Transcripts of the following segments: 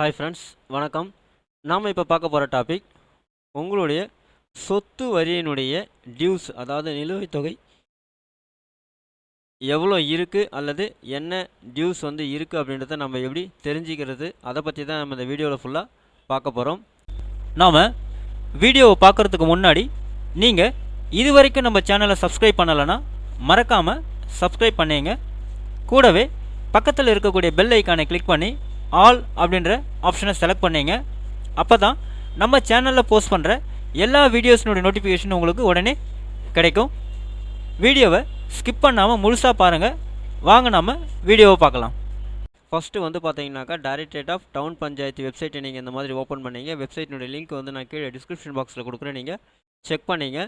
Hi friends, வணக்கம். நாம் இப்போ பார்க்க போகிற டாபிக் உங்களுடைய சொத்து வரியினுடைய டியூஸ், அதாவது நிலுவைத் தொகை எவ்வளோ இருக்குது அல்லது என்ன டியூஸ் இருக்குது அப்படின்றத நம்ம எப்படி தெரிஞ்சுக்கிறது, அதை பற்றி தான் நம்ம இந்த வீடியோவில் ஃபுல்லாக பார்க்க போகிறோம். நாம் வீடியோவை பார்க்குறதுக்கு முன்னாடி நீங்கள் இது வரைக்கும் நம்ம சேனலை சப்ஸ்கிரைப் பண்ணலைன்னா மறக்காமல் சப்ஸ்கிரைப் பண்ணிங்க. கூடவே பக்கத்தில் இருக்கக்கூடிய பெல் ஐக்கானை கிளிக் பண்ணி ஆல் அப்படின்ற ஆப்ஷனை செலக்ட் பண்ணிங்க. அப்போ தான் நம்ம சேனலில் போஸ்ட் பண்ணுற எல்லா வீடியோஸினுடைய நோட்டிஃபிகேஷன் உங்களுக்கு உடனே கிடைக்கும். வீடியோவை ஸ்கிப் பண்ணாமல் முழுசாக பாருங்கள். வாங்க நம்ம வீடியோவை பார்க்கலாம். ஃபஸ்ட்டு பார்த்தீங்கன்னாக்கா டைரக்டரேட் ஆஃப் டவுன் பஞ்சாயத்து வெப்சைட்டை நீங்கள் இந்த மாதிரி ஓப்பன் பண்ணிங்க. வெப்சைட்டினுடைய லிங்க் நான் கீழே டிஸ்கிரிப்ஷன் பாக்ஸில் கொடுக்குறேன், நீங்கள் செக் பண்ணிங்க.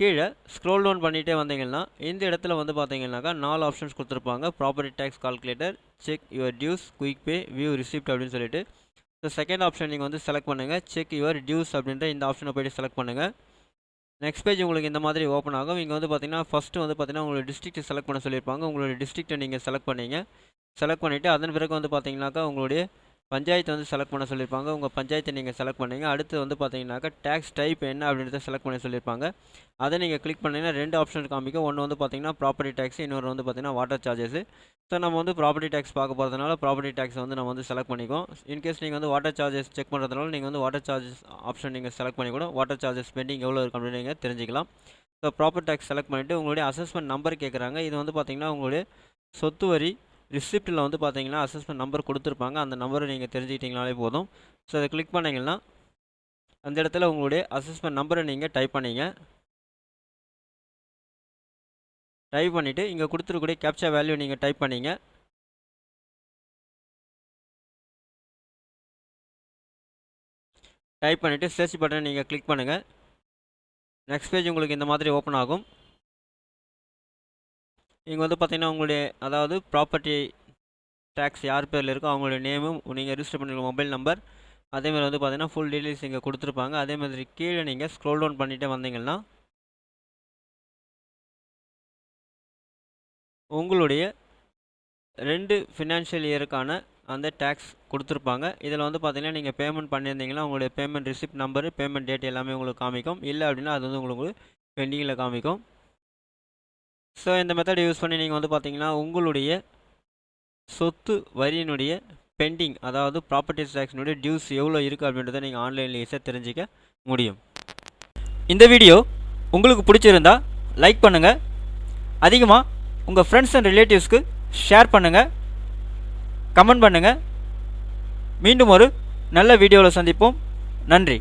கீழே ஸ்க்ரோல் டவுன் பண்ணிகிட்டே வந்தீங்கன்னா இந்த இடத்துல பார்த்தீங்கன்னாக்கா 4 ஆப்ஷன்ஸ் கொடுத்துருப்பாங்க. Property tax calculator, check your dues, quick pay, view receipt அப்படின்னு சொல்லிட்டு. ஸோ செகண்ட் ஆப்ஷன் நீங்கள் செலக்ட் பண்ணுங்கள். செக் யுவர் டியூஸ் அப்படின்ற இந்த ஆப்ஷனை போய்ட்டு செலக்ட் பண்ணுங்கள். நெக்ஸ்ட் பேஜ் உங்களுக்கு இந்த மாதிரி ஓப்பன் ஆகும். இங்கே பார்த்தீங்கன்னா ஃபஸ்ட்டு பார்த்தீங்கன்னா உங்களோட டிஸ்ட்ரிக்ட் செலக்ட் பண்ண சொல்லியிருப்பாங்க. உங்களோட டிஸ்ட்ரிக்ட்டை நீங்கள் செலக்ட் பண்ணிங்க. செலக்ட் பண்ணிவிட்டு அதன் பிறகு பார்த்தீங்கன்னாக்கா உங்களுடைய பஞ்சாயத்து செலக்ட் பண்ண சொல்லியிருப்பாங்க. உங்கள் பஞ்சாயத்தை நீங்கள் செலக்ட் பண்ணிங்க. அடுத்து பார்த்தீங்கன்னாக்கா டேக்ஸ் டைப் என்ன அப்படின்றத செலக்ட் பண்ண சொல்லியிருப்பாங்க. அதை நீங்கள் கிளிக் பண்ணிங்கன்னா 2 ஆப்ஷன் காமிக்கும். ஒன்று பார்த்தீங்கன்னா ப்ராப்பர்ட்டி டேக்ஸ், இன்னொரு பார்த்தீங்கன்னா வாட்டர் சார்ஜஸ். ஸோ நம்ம ப்ராப்பர்ட்டி டேக்ஸ் பார்க்க போகிறதுனால ப்ராப்பர்ட்டி டேக்ஸ் நம்ம செலக்ட் பண்ணிக்கோம். இன்கேஸ் நீங்கள் வாட்டர் சார்ஜஸ் செக் பண்ணுறதுனால நீங்கள் வாட்டர் சார்ஜஸ் ஆப்ஷன் நீங்கள் செலக்ட் பண்ணிக்கூட வாட்டர் சார்ஜஸ் பெண்டிங் எவ்வளோ இருக்குது அப்படின்னு நீங்கள் தெரிஞ்சிக்கலாம். ஸோ ப்ராப்பர்ட்டி டேக்ஸ் செலக்ட் பண்ணிவிட்டு உங்களுடைய அசஸ்மெண்ட் நம்பர் கேட்குறாங்க. இது பார்த்தீங்கன்னா உங்களுடைய சொத்து வரி ரிசிப்ட்டில் பார்த்தீங்கன்னா அசஸ்மெண்ட் நம்பர் கொடுத்துருப்பாங்க. அந்த நம்பரை நீங்கள் தெரிஞ்சுக்கிட்டீங்கனாலே போதும். ஸோ அதை கிளிக் பண்ணிங்கன்னா அந்த இடத்துல உங்களுடைய அசஸ்மெண்ட் நம்பரை நீங்கள் டைப் பண்ணிங்க. டைப் பண்ணிவிட்டு இங்கே கொடுத்துருக்கூடிய கேப்சா வேல்யூ நீங்கள் டைப் பண்ணிங்க. டைப் பண்ணிவிட்டு சர்ச் பட்டனை நீங்கள் கிளிக் பண்ணுங்கள். நெக்ஸ்ட் பேஜ் உங்களுக்கு இந்த மாதிரி ஓப்பன் ஆகும். இங்கே பார்த்தீங்கன்னா உங்களுடைய அதாவது ப்ராப்பர்ட்டி டேக்ஸ் யார் பேரில் இருக்கோ அவங்களுடைய நேமும் நீங்கள் ரிஜிஸ்டர் பண்ணிருக்க மொபைல் நம்பர், அதேமாதிரி பார்த்தீங்கன்னா ஃபுல் டீட்டெயில்ஸ் இங்கே கொடுத்துருப்பாங்க. அதேமாதிரி கீழே நீங்கள் ஸ்க்ரோல் டவுன் பண்ணிகிட்டே வந்தீங்கன்னா உங்களுடைய 2 ஃபினான்ஷியல் இயருக்கான அந்த டேக்ஸ் கொடுத்துருப்பாங்க. இதில் பார்த்தீங்கன்னா நீங்கள் பேமெண்ட் பண்ணியிருந்தீங்கன்னா உங்களுடைய payment receipt number, payment date எல்லாமே உங்களுக்கு காமிக்கும். இல்லை அப்படின்னா அது உங்களுக்கு பெண்டிங்கில் காமிக்கும். ஸோ இந்த மெத்தட் யூஸ் பண்ணி நீங்கள் பார்த்தீங்கன்னா உங்களுடைய சொத்து வரியினுடைய பெண்டிங், அதாவது ப்ராப்பர்ட்டி டேக்ஸினுடைய டியூஸ் எவ்வளோ இருக்குது அப்படின்றத நீங்கள் ஆன்லைனில் ஈஸியாக தெரிஞ்சிக்க முடியும். இந்த வீடியோ உங்களுக்கு பிடிச்சிருந்தா லைக் பண்ணுங்கள். அதிகமாக உங்கள் ஃப்ரெண்ட்ஸ் அண்ட் ரிலேட்டிவ்ஸ்க்கு ஷேர் பண்ணுங்கள், கமெண்ட் பண்ணுங்கள். மீண்டும் ஒரு நல்ல வீடியோவில் சந்திப்போம். நன்றி.